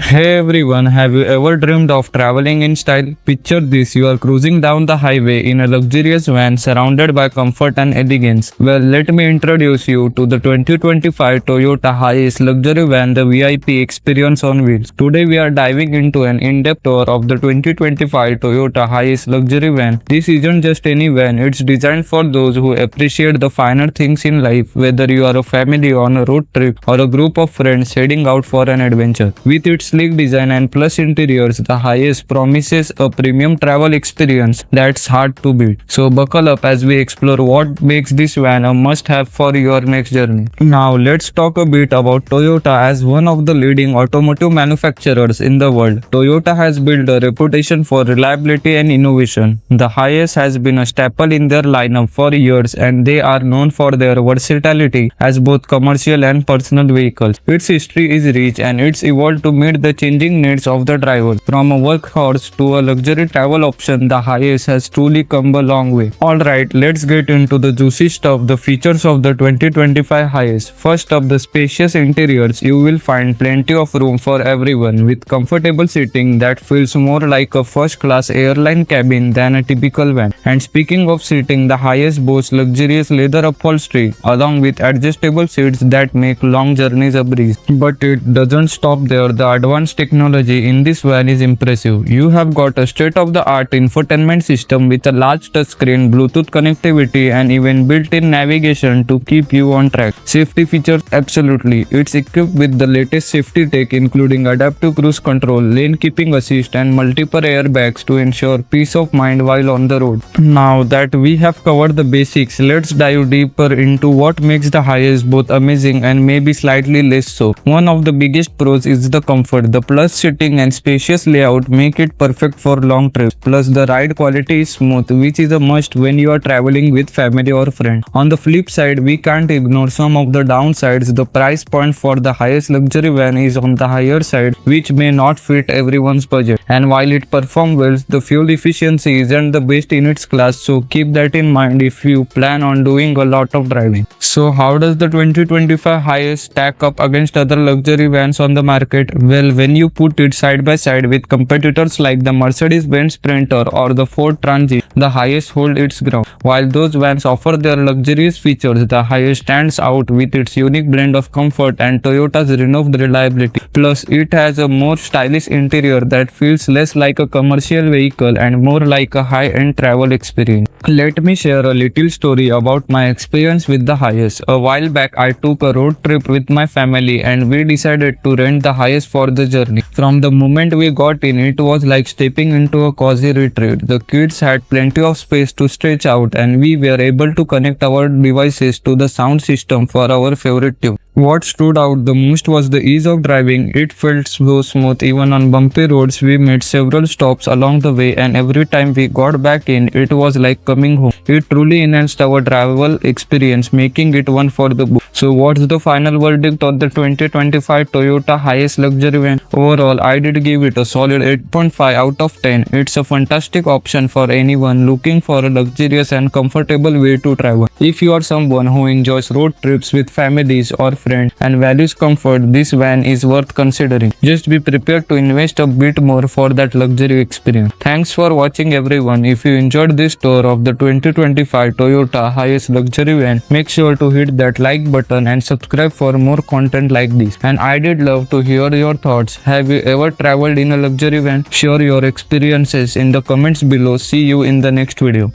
Hey everyone, have you ever dreamed of traveling in style? Picture this, you are cruising down the highway in a luxurious van surrounded by comfort and elegance. Well, let me introduce you to the 2025 Toyota HiAce Luxury Van, the VIP experience on wheels. Today we are diving into an in-depth tour of the 2025 Toyota HiAce Luxury Van. This isn't just any van, it's designed for those who appreciate the finer things in life, whether you are a family on a road trip or a group of friends heading out for an adventure. With its sleek design and plush interiors, the HiAce promises a premium travel experience that's hard to beat. So buckle up as we explore what makes this van a must-have for your next journey. Now let's talk a bit about Toyota. As one of the leading automotive manufacturers in the world, Toyota has built a reputation for reliability and innovation. The HiAce has been a staple in their lineup for years, and they are known for their versatility as both commercial and personal vehicles. Its history is rich, and it's evolved to meet the changing needs of the drivers. From a workhorse to a luxury travel option, the HiAce has truly come a long way. Alright, let's get into the juicy stuff, the features of the 2025 HiAce. First up, the spacious interiors. You will find plenty of room for everyone, with comfortable seating that feels more like a first-class airline cabin than a typical van. And speaking of seating, the HiAce boasts luxurious leather upholstery, along with adjustable seats that make long journeys a breeze. But it doesn't stop there. The advanced technology in this van is impressive. You have got a state-of-the-art infotainment system with a large touchscreen, Bluetooth connectivity, and even built-in navigation to keep you on track. Safety features, absolutely. It's equipped with the latest safety tech, including adaptive cruise control, lane keeping assist, and multiple airbags to ensure peace of mind while on the road. Now that we have covered the basics, let's dive deeper into what makes the HiAce both amazing and maybe slightly less so. One of the biggest pros is the comfort. The plush seating and spacious layout make it perfect for long trips. Plus, the ride quality is smooth, which is a must when you are traveling with family or friends. On the flip side, we can't ignore some of the downsides. The price point for the HiAce luxury van is on the higher side, which may not fit everyone's budget. And while it performs well, the fuel efficiency isn't the best in its class, so keep that in mind if you plan on doing a lot of driving. So how does the 2025 HiAce stack up against other luxury vans on the market? Well, when you put it side by side with competitors like the Mercedes-Benz Sprinter or the Ford Transit, the HiAce holds its ground. While those vans offer their luxurious features, the HiAce stands out with its unique blend of comfort and Toyota's renowned reliability. Plus, it has a more stylish interior that feels less like a commercial vehicle and more like a high-end travel experience. Let me share a little story about my experience with the HiAce. A while back, I took a road trip with my family and we decided to rent the HiAce for the journey. From the moment we got in, it was like stepping into a cozy retreat. The kids had plenty of space to stretch out and we were able to connect our devices to the sound system for our favorite tune. What stood out the most was the ease of driving. It felt so smooth even on bumpy roads. We made several stops along the way and every time we got back in, it was like coming home. It truly enhanced our travel experience, making it one for the book. So what's the final verdict on the 2025 Toyota HiAce luxury van? Overall, I did give it a solid 8.5 out of 10. It's a fantastic option for anyone looking for a luxurious and comfortable way to travel. If you are someone who enjoys road trips with families or friends and values comfort, this van is worth considering. Just be prepared to invest a bit more for that luxury experience. Thanks for watching everyone. If you enjoyed this tour of the 2025 Toyota HiAce luxury van, make sure to hit that like button and subscribe for more content like this. And I did love to hear your thoughts. Have you ever traveled in a luxury van? Share your experiences in the comments below. See you in the next video.